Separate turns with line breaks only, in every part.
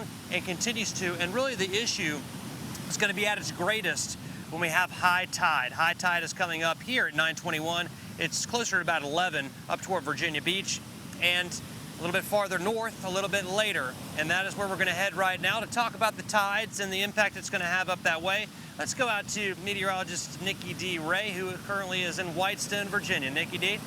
strong and continues to. And really the issue is going to be at its greatest when we have high tide. High tide is coming up here at 9:21. It's closer to about 11 up toward Virginia Beach, and a little bit farther north a little bit later. And that is where we're going to head right now to talk about the tides and the impact it's going to have up that way. Let's go out to meteorologist Nikki-Dee Ray, who currently is in Whitestone, Virginia. Nikki-Dee.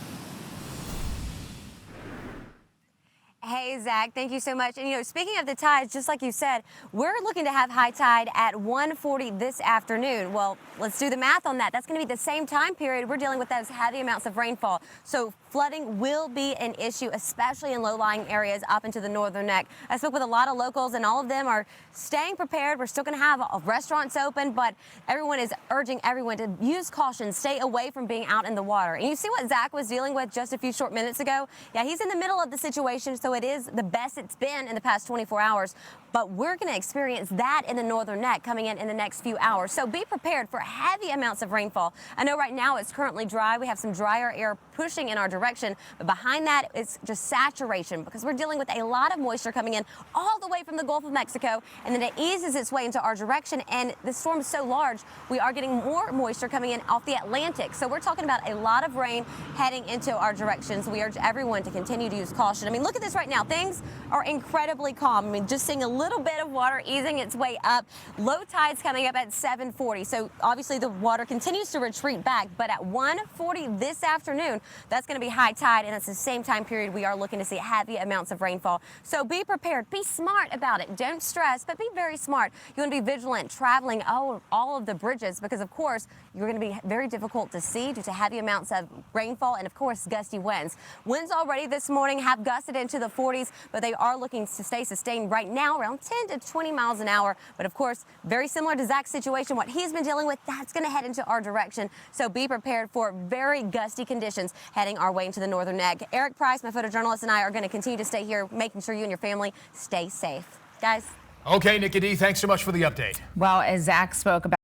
Hey, Zach, thank you so much. And, speaking of the tides, just like you said, we're looking to have high tide at 1:40 this afternoon. Well, let's do the math on that. That's going to be the same time period we're dealing with those heavy amounts of rainfall. So flooding will be an issue, especially in low-lying areas up into the northern neck. I spoke with a lot of locals, and all of them are staying prepared. We're still going to have restaurants open, but everyone is urging everyone to use caution, stay away from being out in the water. And you see what Zach was dealing with just a few short minutes ago? Yeah, he's in the middle of the situation, so it is the best it's been in the past 24 hours. But we're going to experience that in the northern neck coming in the next few hours. So be prepared for heavy amounts of rainfall. I know right now it's currently dry. We have some drier air pushing in our direction. But behind that, it's just saturation because we're dealing with a lot of moisture coming in all the way from the Gulf of Mexico. And then it eases its way into our direction. And the storm is so large, we are getting more moisture coming in off the Atlantic. So we're talking about a lot of rain heading into our directions. We urge everyone to continue to use caution. I mean, look at this right now. Things are incredibly calm. I mean, just seeing a little bit of water easing its way up. Low tides coming up at 7:40. So obviously the water continues to retreat back, but at 1:40 this afternoon, that's going to be high tide, and it's the same time period we are looking to see heavy amounts of rainfall. So be prepared. Be smart about it. Don't stress, but be very smart. You want to be vigilant traveling all of the bridges because, of course, you're going to be very difficult to see due to heavy amounts of rainfall and, of course, gusty winds. Winds already this morning have gusted into the 40s, but they are looking to stay sustained right now around 10 to 20 miles an hour. But, of course, very similar to Zach's situation, what he's been dealing with, that's going to head into our direction. So be prepared for very gusty conditions heading our way into the northern neck. Eric Price, my photojournalist, and I are going to continue to stay here, making sure you and your family stay safe. Guys.
Okay, Nikki-Dee, thanks so much for the update.
Well, as Zach spoke about